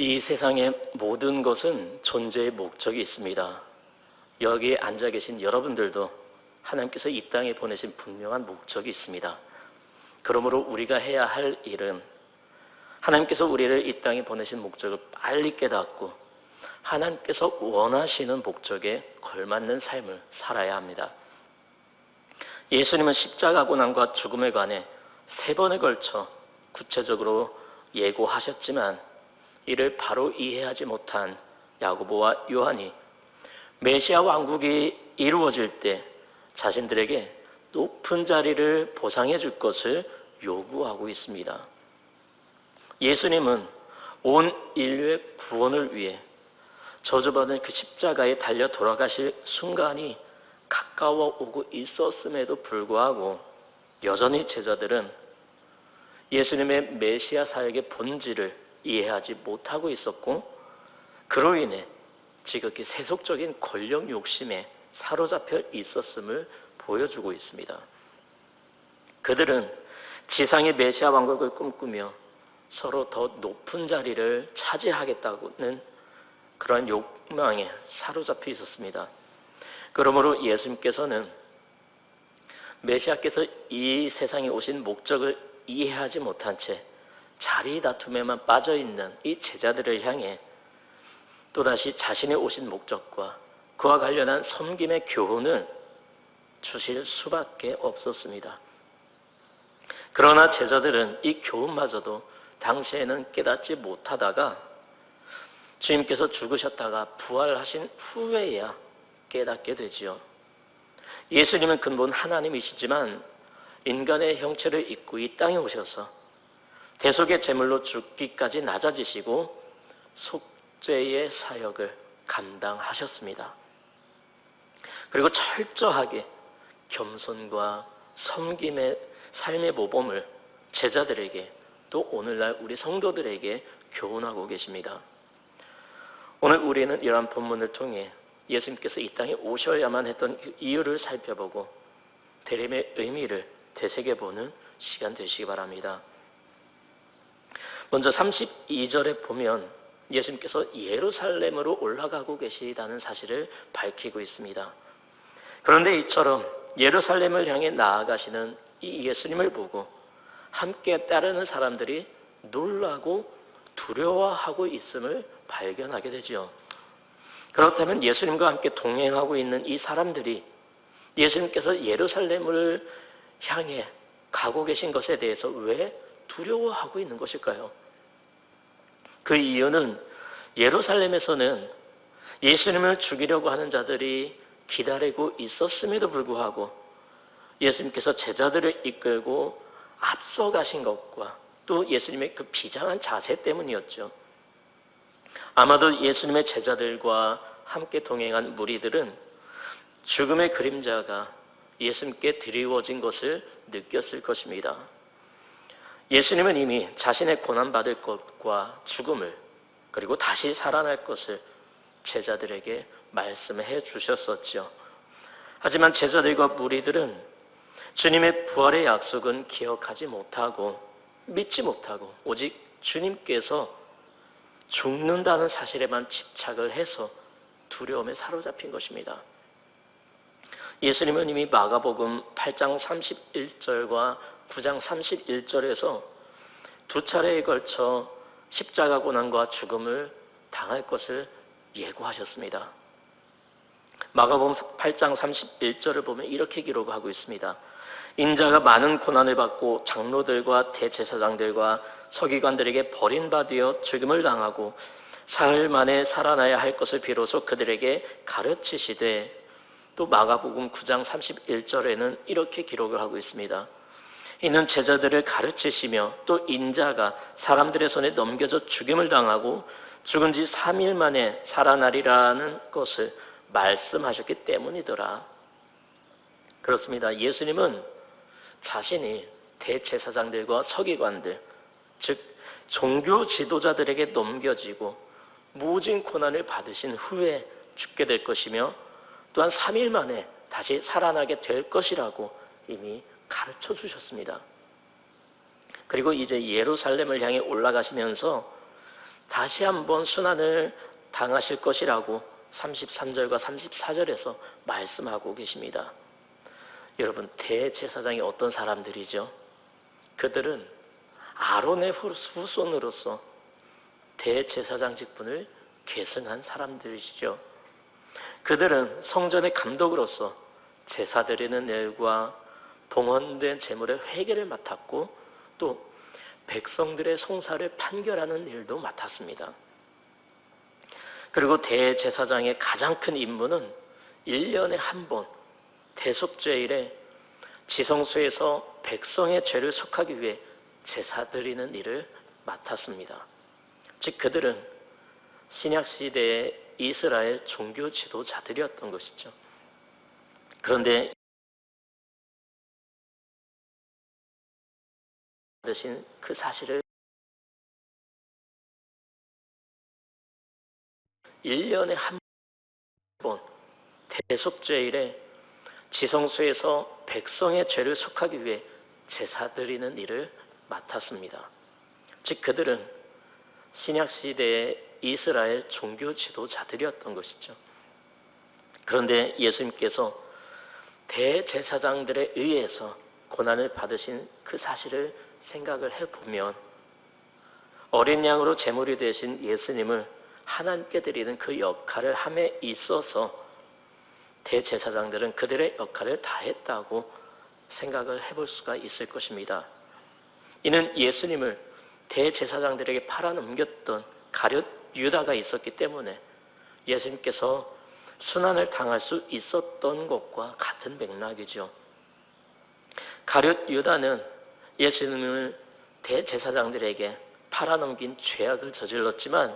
이 세상의 모든 것은 존재의 목적이 있습니다. 여기에 앉아 계신 여러분들도 하나님께서 이 땅에 보내신 분명한 목적이 있습니다. 그러므로 우리가 해야 할 일은 하나님께서 우리를 이 땅에 보내신 목적을 빨리 깨닫고 하나님께서 원하시는 목적에 걸맞는 삶을 살아야 합니다. 예수님은 십자가 고난과 죽음에 관해 3번에 걸쳐 구체적으로 예고하셨지만 이를 바로 이해하지 못한 야고보와 요한이 메시아 왕국이 이루어질 때 자신들에게 높은 자리를 보상해 줄 것을 요구하고 있습니다. 예수님은 온 인류의 구원을 위해 저주받은 그 십자가에 달려 돌아가실 순간이 가까워 오고 있었음에도 불구하고 여전히 제자들은 예수님의 메시아 사역의 본질을 이해하지 못하고 있었고 그로 인해 지극히 세속적인 권력 욕심에 사로잡혀 있었음을 보여주고 있습니다. 그들은 지상의 메시아 왕국을 꿈꾸며 서로 더 높은 자리를 차지하겠다는 그러한 욕망에 사로잡혀 있었습니다. 그러므로 예수님께서는 메시아께서 이 세상에 오신 목적을 이해하지 못한 채 자리 다툼에만 빠져있는 이 제자들을 향해 또다시 자신의 오신 목적과 그와 관련한 섬김의 교훈을 주실 수밖에 없었습니다. 그러나 제자들은 이 교훈마저도 당시에는 깨닫지 못하다가 주님께서 죽으셨다가 부활하신 후에야 깨닫게 되지요. 예수님은 근본 하나님이시지만 인간의 형체를 입고 이 땅에 오셔서 대속의 제물로 죽기까지 낮아지시고 속죄의 사역을 감당하셨습니다. 그리고 철저하게 겸손과 섬김의 삶의 모범을 제자들에게 또 오늘날 우리 성도들에게 교훈하고 계십니다. 오늘 우리는 이러한 본문을 통해 예수님께서 이 땅에 오셔야만 했던 그 이유를 살펴보고 대림의 의미를 되새겨보는 시간 되시기 바랍니다. 먼저 32절에 보면 예수님께서 예루살렘으로 올라가고 계시다는 사실을 밝히고 있습니다. 그런데 이처럼 예루살렘을 향해 나아가시는 이 예수님을 보고 함께 따르는 사람들이 놀라고 두려워하고 있음을 발견하게 되죠. 그렇다면 예수님과 함께 동행하고 있는 이 사람들이 예수님께서 예루살렘을 향해 가고 계신 것에 대해서 왜 두려워하고 있는 것일까요? 그 이유는 예루살렘에서는 예수님을 죽이려고 하는 자들이 기다리고 있었음에도 불구하고 예수님께서 제자들을 이끌고 앞서가신 것과 또 예수님의 그 비장한 자세 때문이었죠. 아마도 예수님의 제자들과 함께 동행한 무리들은 죽음의 그림자가 예수님께 드리워진 것을 느꼈을 것입니다. 예수님은 이미 자신의 고난받을 것과 죽음을 그리고 다시 살아날 것을 제자들에게 말씀해 주셨었죠. 하지만 제자들과 무리들은 주님의 부활의 약속은 기억하지 못하고 믿지 못하고 오직 주님께서 죽는다는 사실에만 집착을 해서 두려움에 사로잡힌 것입니다. 예수님은 이미 마가복음 8장 31절과 9장 31절에서 2차례에 걸쳐 십자가 고난과 죽음을 당할 것을 예고하셨습니다. 마가복음 8장 31절을 보면 이렇게 기록하고 있습니다. 인자가 많은 고난을 받고 장로들과 대제사장들과 서기관들에게 버림받아 죽음을 당하고 사흘 만에 살아나야 할 것을 비로소 그들에게 가르치시되 또 마가복음 9장 31절에는 이렇게 기록을 하고 있습니다. 이는 제자들을 가르치시며 또 인자가 사람들의 손에 넘겨져 죽임을 당하고 죽은 지 3일 만에 살아나리라는 것을 말씀하셨기 때문이더라. 그렇습니다. 예수님은 자신이 대제사장들과 서기관들, 즉 종교 지도자들에게 넘겨지고 모진 고난을 받으신 후에 죽게 될 것이며 또한 3일 만에 다시 살아나게 될 것이라고 이미 가르쳐 주셨습니다. 그리고 이제 예루살렘을 향해 올라가시면서 다시 한번 순환을 당하실 것이라고 33절과 34절에서 말씀하고 계십니다. 여러분, 대제사장이 어떤 사람들이죠? 그들은 아론의 후손으로서 대제사장 직분을 계승한 사람들이시죠. 그들은 성전의 감독으로서 제사 드리는 일과 봉헌된 제물의 회개를 맡았고 또 백성들의 송사를 판결하는 일도 맡았습니다. 그리고 대제사장의 가장 큰 임무는 1년에 한 번 대속죄일에 지성소에서 백성의 죄를 속하기 위해 제사 드리는 일을 맡았습니다. 즉 그들은 신약시대의 이스라엘 종교 지도자들이었던 것이죠. 그런데 받으신 그 사실을 1년에 한 번 대속죄일에 지성소에서 백성의 죄를 속하기 위해 제사 드리는 일을 맡았습니다. 즉 그들은 신약시대의 이스라엘 종교 지도자들이었던 것이죠. 그런데 예수님께서 대제사장들에 의해서 고난을 받으신 그 사실을 생각을 해보면 어린 양으로 제물이 되신 예수님을 하나님께 드리는 그 역할을 함에 있어서 대제사장들은 그들의 역할을 다했다고 생각을 해볼 수가 있을 것입니다. 이는 예수님을 대제사장들에게 팔아넘겼던 가룟 유다가 있었기 때문에 예수님께서 순환을 당할 수 있었던 것과 같은 맥락이죠. 가룟 유다는 예수님을 대제사장들에게 팔아넘긴 죄악을 저질렀지만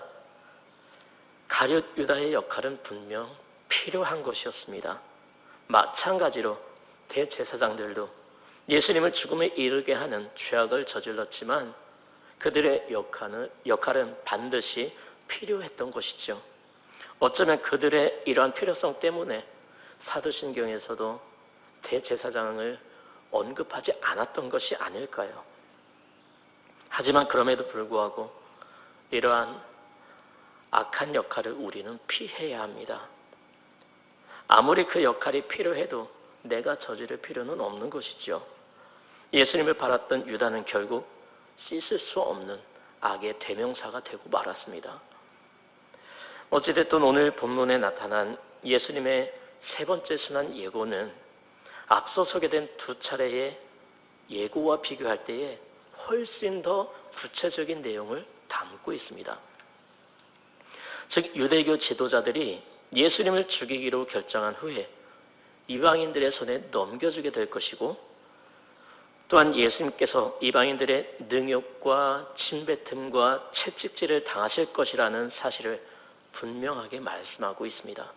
가룟 유다의 역할은 분명 필요한 것이었습니다. 마찬가지로 대제사장들도 예수님을 죽음에 이르게 하는 죄악을 저질렀지만 그들의 역할은 반드시 필요했던 것이죠. 어쩌면 그들의 이러한 필요성 때문에 사도신경에서도 대제사장을 언급하지 않았던 것이 아닐까요? 하지만 그럼에도 불구하고 이러한 악한 역할을 우리는 피해야 합니다. 아무리 그 역할이 필요해도 내가 저지를 필요는 없는 것이죠. 예수님을 팔았던 유다는 결국 씻을 수 없는 악의 대명사가 되고 말았습니다. 어찌됐든 오늘 본문에 나타난 예수님의 세 번째 순환 예고는 앞서 소개된 두 차례의 예고와 비교할 때에 훨씬 더 구체적인 내용을 담고 있습니다. 즉 유대교 지도자들이 예수님을 죽이기로 결정한 후에 이방인들의 손에 넘겨주게 될 것이고 또한 예수님께서 이방인들의 능욕과 침뱉음과 채찍질을 당하실 것이라는 사실을 분명하게 말씀하고 있습니다.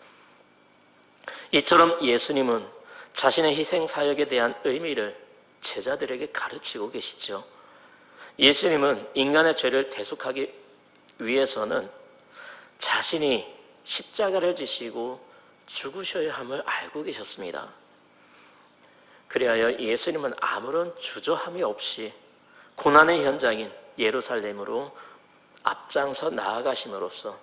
이처럼 예수님은 자신의 희생 사역에 대한 의미를 제자들에게 가르치고 계시죠. 예수님은 인간의 죄를 대속하기 위해서는 자신이 십자가를 지시고 죽으셔야 함을 알고 계셨습니다. 그리하여 예수님은 아무런 주저함이 없이 고난의 현장인 예루살렘으로 앞장서 나아가심으로써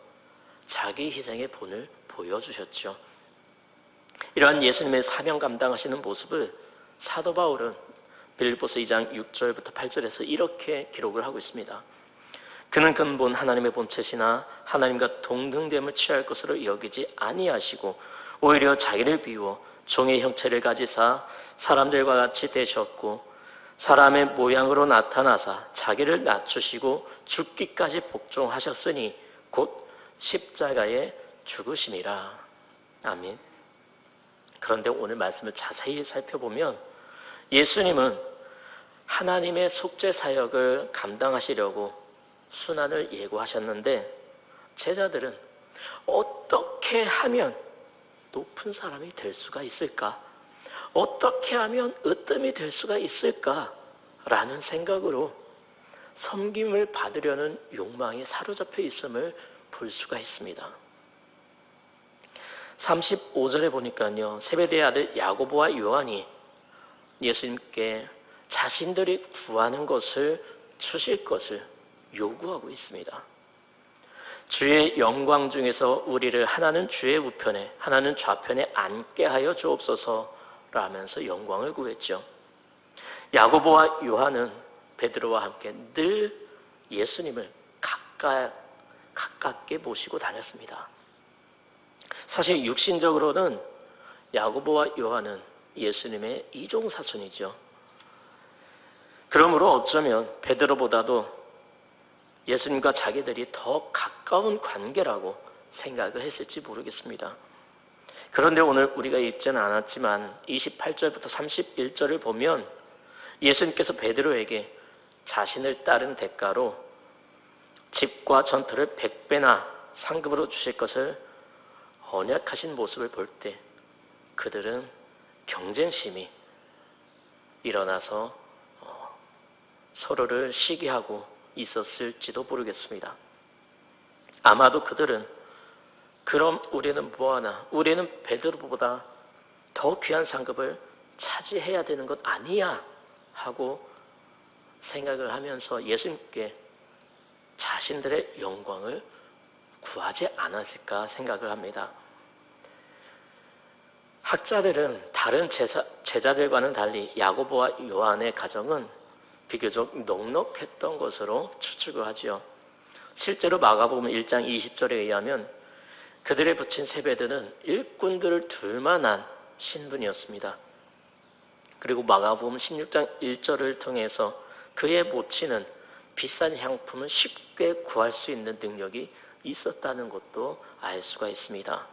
자기 희생의 본을 보여주셨죠. 이러한 예수님의 사명 감당하시는 모습을 사도 바울은 빌립보서 2장 6절부터 8절에서 이렇게 기록을 하고 있습니다. 그는 근본 하나님의 본체시나 하나님과 동등됨을 취할 것으로 여기지 아니하시고 오히려 자기를 비워 종의 형체를 가지사 사람들과 같이 되셨고 사람의 모양으로 나타나사 자기를 낮추시고 죽기까지 복종하셨으니 곧 십자가에 죽으심이라. 아멘. 그런데 오늘 말씀을 자세히 살펴보면 예수님은 하나님의 속죄 사역을 감당하시려고 순환을 예고하셨는데 제자들은 어떻게 하면 높은 사람이 될 수가 있을까? 어떻게 하면 으뜸이 될 수가 있을까? 라는 생각으로 섬김을 받으려는 욕망에 사로잡혀 있음을 볼 수가 있습니다. 35절에 보니까요, 세베대의 아들 야고보와 요한이 예수님께 자신들이 구하는 것을 주실 것을 요구하고 있습니다. 주의 영광 중에서 우리를 하나는 주의 우편에 하나는 좌편에 앉게 하여 주옵소서라면서 영광을 구했죠. 야고보와 요한은 베드로와 함께 늘 예수님을 가깝게 모시고 다녔습니다. 사실 육신적으로는 야고보와 요한은 예수님의 이종사촌이죠. 그러므로 어쩌면 베드로보다도 예수님과 자기들이 더 가까운 관계라고 생각을 했을지 모르겠습니다. 그런데 오늘 우리가 읽지는 않았지만 28절부터 31절을 보면 예수님께서 베드로에게 자신을 따른 대가로 집과 전토를 100배나 상급으로 주실 것을 언약하신 모습을 볼 때 그들은 경쟁심이 일어나서 서로를 시기하고 있었을지도 모르겠습니다. 아마도 그들은 그럼 우리는 뭐하나? 우리는 베드로보다 더 귀한 상급을 차지해야 되는 것 아니야? 하고 생각을 하면서 예수님께 자신들의 영광을 구하지 않았을까 생각을 합니다. 학자들은 다른 제자들과는 달리 야고보와 요한의 가정은 비교적 넉넉했던 것으로 추측을 하지요. 실제로 마가복음 1장 20절에 의하면 그들의 부친 세베드는 일꾼들을 둘만한 신분이었습니다. 그리고 마가복음 16장 1절을 통해서 그의 모친은 비싼 향품을 쉽게 구할 수 있는 능력이 있었다는 것도 알 수가 있습니다.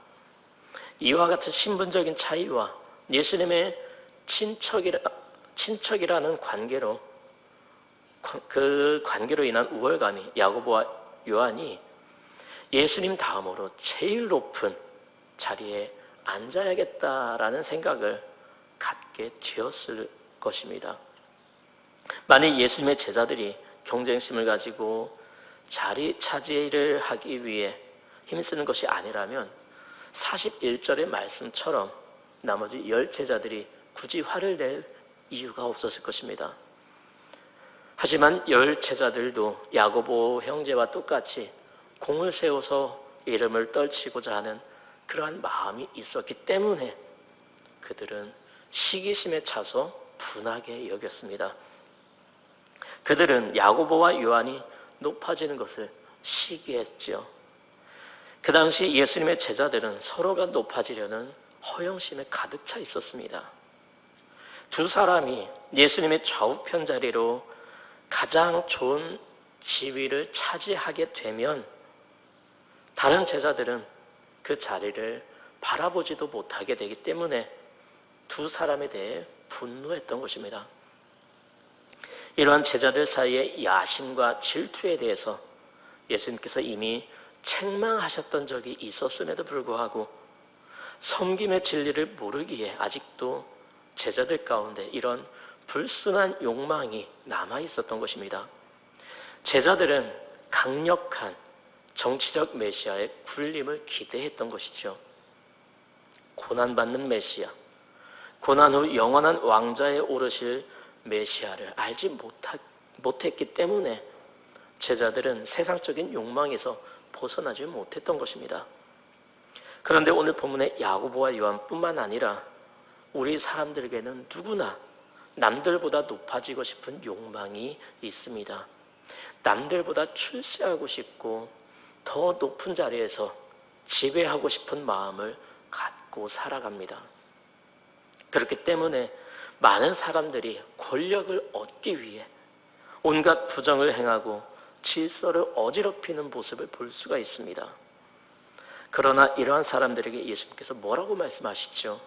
이와 같은 신분적인 차이와 예수님의 친척이라는 관계로 그 관계로 인한 우월감이 야고보와 요한이 예수님 다음으로 제일 높은 자리에 앉아야겠다라는 생각을 갖게 되었을 것입니다. 만약 예수님의 제자들이 경쟁심을 가지고 자리 차지를 하기 위해 힘쓰는 것이 아니라면 41절의 말씀처럼 나머지 10제자들이 굳이 화를 낼 이유가 없었을 것입니다. 하지만 10제자들도 야고보 형제와 똑같이 공을 세워서 이름을 떨치고자 하는 그러한 마음이 있었기 때문에 그들은 시기심에 차서 분하게 여겼습니다. 그들은 야고보와 요한이 높아지는 것을 시기했죠. 그 당시 예수님의 제자들은 서로가 높아지려는 허영심에 가득 차 있었습니다. 두 사람이 예수님의 좌우편 자리로 가장 좋은 지위를 차지하게 되면 다른 제자들은 그 자리를 바라보지도 못하게 되기 때문에 두 사람에 대해 분노했던 것입니다. 이러한 제자들 사이의 야심과 질투에 대해서 예수님께서 이미 책망하셨던 적이 있었음에도 불구하고 섬김의 진리를 모르기에 아직도 제자들 가운데 이런 불순한 욕망이 남아 있었던 것입니다. 제자들은 강력한 정치적 메시아의 군림을 기대했던 것이죠. 고난받는 메시아, 고난 후 영원한 왕자에 오르실 메시아를 알지 못했기 때문에 제자들은 세상적인 욕망에서 벗어나지 못했던 것입니다. 그런데 오늘 본문의 야고보와 요한뿐만 아니라 우리 사람들에게는 누구나 남들보다 높아지고 싶은 욕망이 있습니다. 남들보다 출세하고 싶고 더 높은 자리에서 지배하고 싶은 마음을 갖고 살아갑니다. 그렇기 때문에 많은 사람들이 권력을 얻기 위해 온갖 부정을 행하고 질서를 어지럽히는 모습을 볼 수가 있습니다. 그러나 이러한 사람들에게 예수님께서 뭐라고 말씀하시죠?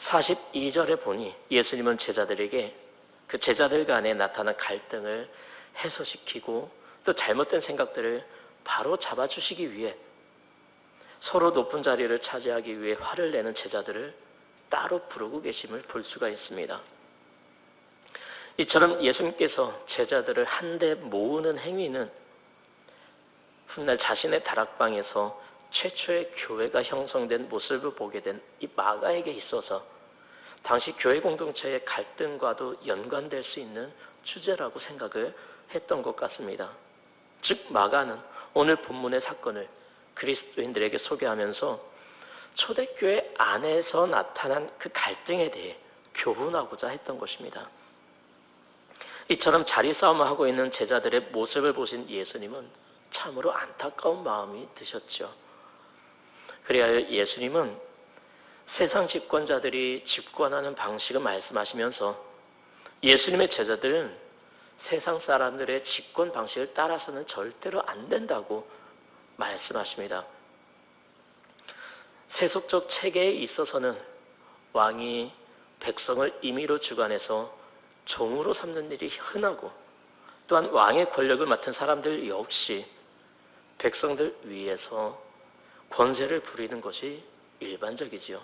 42절에 보니 예수님은 제자들에게 그 제자들 간에 나타난 갈등을 해소시키고 또 잘못된 생각들을 바로 잡아주시기 위해 서로 높은 자리를 차지하기 위해 화를 내는 제자들을 따로 부르고 계심을 볼 수가 있습니다. 이처럼 예수님께서 제자들을 한데 모으는 행위는 훗날 자신의 다락방에서 최초의 교회가 형성된 모습을 보게 된 이 마가에게 있어서 당시 교회 공동체의 갈등과도 연관될 수 있는 주제라고 생각을 했던 것 같습니다. 즉 마가는 오늘 본문의 사건을 그리스도인들에게 소개하면서 초대교회 안에서 나타난 그 갈등에 대해 교훈하고자 했던 것입니다. 이처럼 자리 싸움을 하고 있는 제자들의 모습을 보신 예수님은 참으로 안타까운 마음이 드셨죠. 그리하여 예수님은 세상 집권자들이 집권하는 방식을 말씀하시면서 예수님의 제자들은 세상 사람들의 집권 방식을 따라서는 절대로 안 된다고 말씀하십니다. 세속적 체계에 있어서는 왕이 백성을 임의로 주관해서 종으로 삼는 일이 흔하고, 또한 왕의 권력을 맡은 사람들 역시 백성들 위에서 권세를 부리는 것이 일반적이지요.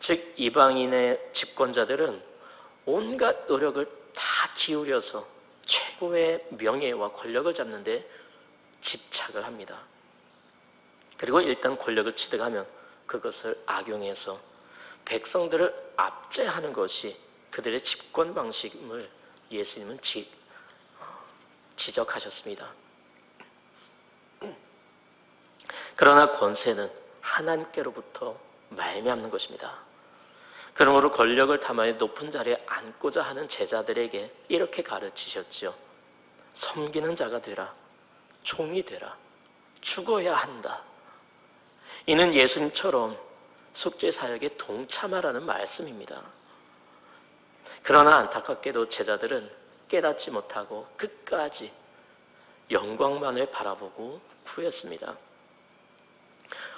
즉 이방인의 집권자들은 온갖 노력을 다 기울여서 최고의 명예와 권력을 잡는 데 집착을 합니다. 그리고 일단 권력을 취득하면 그것을 악용해서 백성들을 압제하는 것이 그들의 집권 방식임을 예수님은 지적하셨습니다. 그러나 권세는 하나님께로부터 말미암는 것입니다. 그러므로 권력을 탐하여 높은 자리에 앉고자 하는 제자들에게 이렇게 가르치셨죠. 섬기는 자가 되라. 종이 되라. 죽어야 한다. 이는 예수님처럼 속죄 사역에 동참하라는 말씀입니다. 그러나 안타깝게도 제자들은 깨닫지 못하고 끝까지 영광만을 바라보고 구했습니다.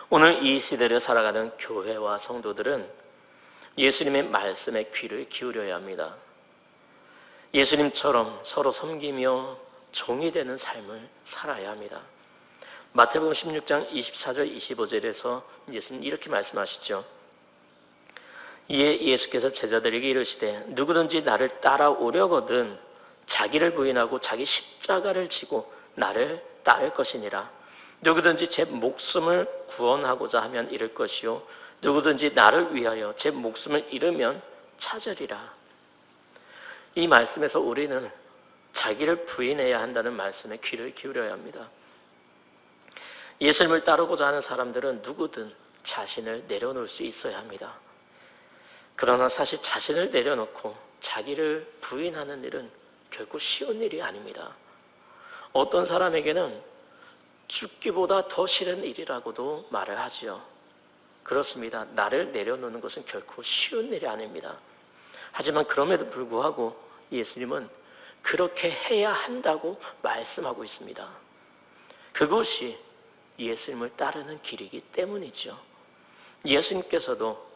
오늘 이 시대를 살아가는 교회와 성도들은 예수님의 말씀에 귀를 기울여야 합니다. 예수님처럼 서로 섬기며 종이 되는 삶을 살아야 합니다. 마태복음 16장 24절 25절에서 예수님 이렇게 말씀하시죠. 이에 예수께서 제자들에게 이르시되 누구든지 나를 따라오려거든 자기를 부인하고 자기 십자가를 지고 나를 따를 것이니라. 누구든지 제 목숨을 구원하고자 하면 잃을 것이요 누구든지 나를 위하여 제 목숨을 잃으면 찾으리라. 이 말씀에서 우리는 자기를 부인해야 한다는 말씀에 귀를 기울여야 합니다. 예수님을 따르고자 하는 사람들은 누구든 자신을 내려놓을 수 있어야 합니다. 그러나 사실 자신을 내려놓고 자기를 부인하는 일은 결코 쉬운 일이 아닙니다. 어떤 사람에게는 죽기보다 더 싫은 일이라고도 말을 하지요. 그렇습니다. 나를 내려놓는 것은 결코 쉬운 일이 아닙니다. 하지만 그럼에도 불구하고 예수님은 그렇게 해야 한다고 말씀하고 있습니다. 그것이 예수님을 따르는 길이기 때문이죠. 예수님께서도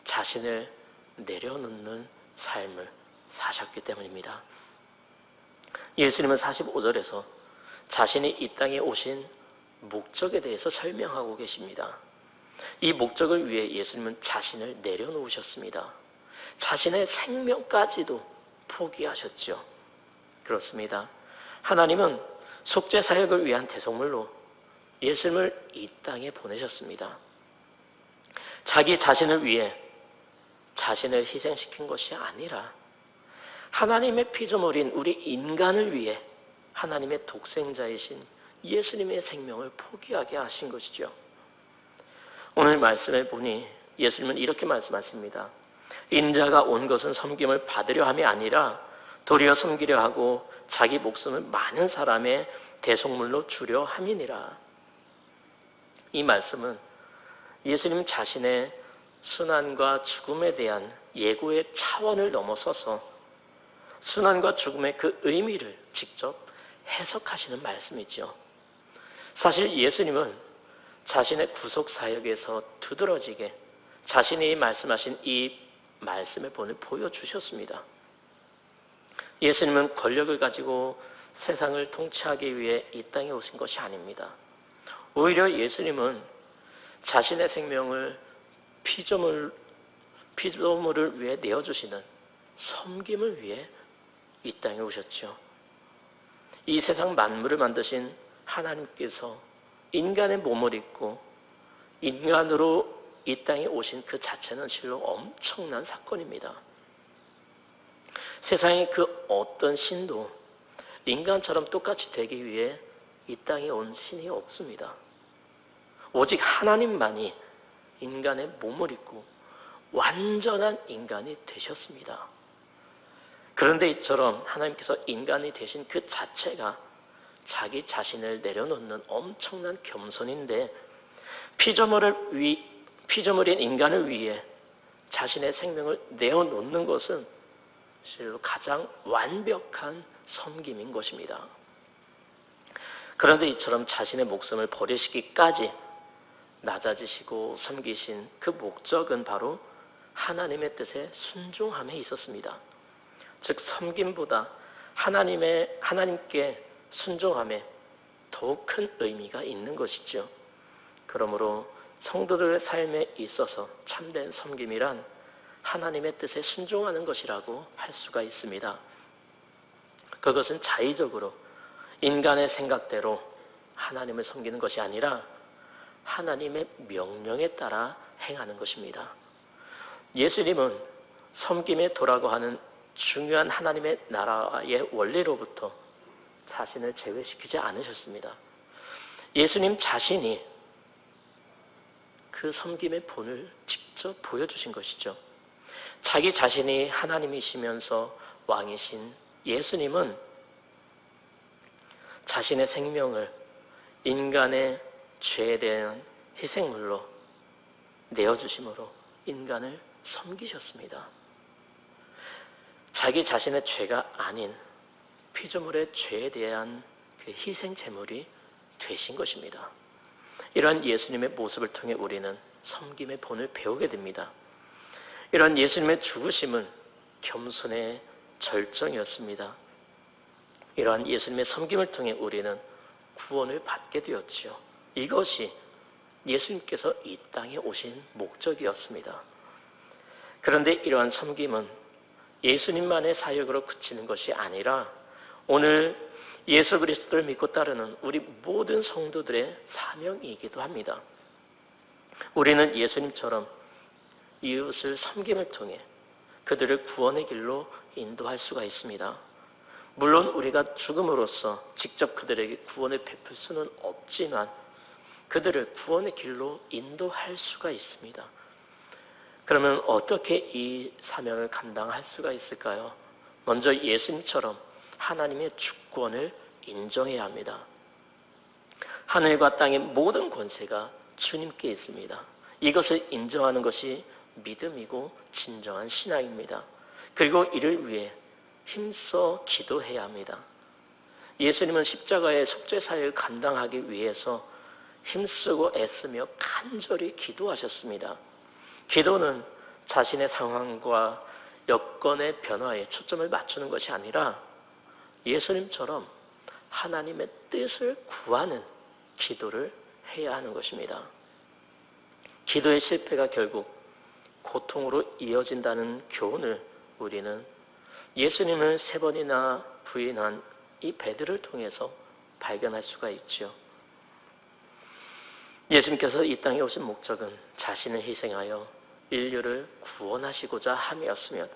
자신을 내려놓는 삶을 사셨기 때문입니다. 예수님은 45절에서 자신이 이 땅에 오신 목적에 대해서 설명하고 계십니다. 이 목적을 위해 예수님은 자신을 내려놓으셨습니다. 자신의 생명까지도 포기하셨죠. 그렇습니다. 하나님은 속죄 사역을 위한 대속물로 예수님을 이 땅에 보내셨습니다. 자기 자신을 위해 자신을 희생시킨 것이 아니라 하나님의 피조물인 우리 인간을 위해 하나님의 독생자이신 예수님의 생명을 포기하게 하신 것이죠. 오늘 말씀을 보니 예수님은 이렇게 말씀하십니다. 인자가 온 것은 섬김을 받으려 함이 아니라 도리어 섬기려 하고 자기 목숨을 많은 사람의 대속물로 주려 함이니라. 이 말씀은 예수님 자신의 순환과 죽음에 대한 예고의 차원을 넘어서서 순환과 죽음의 그 의미를 직접 해석하시는 말씀이죠. 사실 예수님은 자신의 구속 사역에서 두드러지게 자신이 말씀하신 이 말씀의 본을 보여주셨습니다. 예수님은 권력을 가지고 세상을 통치하기 위해 이 땅에 오신 것이 아닙니다. 오히려 예수님은 자신의 생명을 피조물을 위해 내어주시는 섬김을 위해 이 땅에 오셨죠. 이 세상 만물을 만드신 하나님께서 인간의 몸을 입고 인간으로 이 땅에 오신 그 자체는 실로 엄청난 사건입니다. 세상의 그 어떤 신도 인간처럼 똑같이 되기 위해 이 땅에 온 신이 없습니다. 오직 하나님만이 인간의 몸을 입고 완전한 인간이 되셨습니다. 그런데 이처럼 하나님께서 인간이 되신 그 자체가 자기 자신을 내려놓는 엄청난 겸손인데, 피조물인 인간을 위해 자신의 생명을 내어놓는 것은 실로 가장 완벽한 섬김인 것입니다. 그런데 이처럼 자신의 목숨을 버리시기까지 낮아지시고 섬기신 그 목적은 바로 하나님의 뜻에 순종함에 있었습니다. 즉 섬김보다 하나님께 순종함에 더욱 큰 의미가 있는 것이죠. 그러므로 성도들의 삶에 있어서 참된 섬김이란 하나님의 뜻에 순종하는 것이라고 할 수가 있습니다. 그것은 자의적으로 인간의 생각대로 하나님을 섬기는 것이 아니라 하나님의 명령에 따라 행하는 것입니다. 예수님은 섬김의 도라고 하는 중요한 하나님의 나라의 원리로부터 자신을 제외시키지 않으셨습니다. 예수님 자신이 그 섬김의 본을 직접 보여주신 것이죠. 자기 자신이 하나님이시면서 왕이신 예수님은 자신의 생명을 인간의 죄에 대한 희생물로 내어주심으로 인간을 섬기셨습니다. 자기 자신의 죄가 아닌 피조물의 죄에 대한 그 희생 제물이 되신 것입니다. 이러한 예수님의 모습을 통해 우리는 섬김의 본을 배우게 됩니다. 이러한 예수님의 죽으심은 겸손의 절정이었습니다. 이러한 예수님의 섬김을 통해 우리는 구원을 받게 되었지요. 이것이 예수님께서 이 땅에 오신 목적이었습니다. 그런데 이러한 섬김은 예수님만의 사역으로 그치는 것이 아니라 오늘 예수 그리스도를 믿고 따르는 우리 모든 성도들의 사명이기도 합니다. 우리는 예수님처럼 이웃을 섬김을 통해 그들을 구원의 길로 인도할 수가 있습니다. 물론 우리가 죽음으로써 직접 그들에게 구원을 베풀 수는 없지만 그들을 구원의 길로 인도할 수가 있습니다. 그러면 어떻게 이 사명을 감당할 수가 있을까요? 먼저 예수님처럼 하나님의 주권을 인정해야 합니다. 하늘과 땅의 모든 권세가 주님께 있습니다. 이것을 인정하는 것이 믿음이고 진정한 신앙입니다. 그리고 이를 위해 힘써 기도해야 합니다. 예수님은 십자가의 속죄 사역을 감당하기 위해서 힘쓰고 애쓰며 간절히 기도하셨습니다. 기도는 자신의 상황과 여건의 변화에 초점을 맞추는 것이 아니라 예수님처럼 하나님의 뜻을 구하는 기도를 해야 하는 것입니다. 기도의 실패가 결국 고통으로 이어진다는 교훈을 우리는 예수님을 3번이나 부인한 이 베드를 통해서 발견할 수가 있죠. 예수님께서 이 땅에 오신 목적은 자신을 희생하여 인류를 구원하시고자 함이었습니다.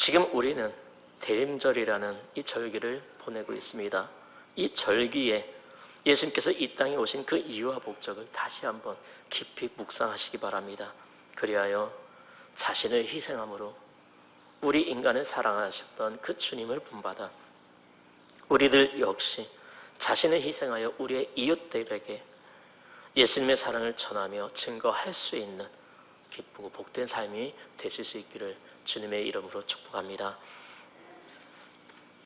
지금 우리는 대림절이라는 이 절기를 보내고 있습니다. 이 절기에 예수님께서 이 땅에 오신 그 이유와 목적을 다시 한번 깊이 묵상하시기 바랍니다. 그리하여 자신을 희생함으로 우리 인간을 사랑하셨던 그 주님을 본받아 우리들 역시 자신을 희생하여 우리의 이웃들에게 예수님의 사랑을 전하며 증거할 수 있는 기쁘고 복된 삶이 되실 수 있기를 주님의 이름으로 축복합니다.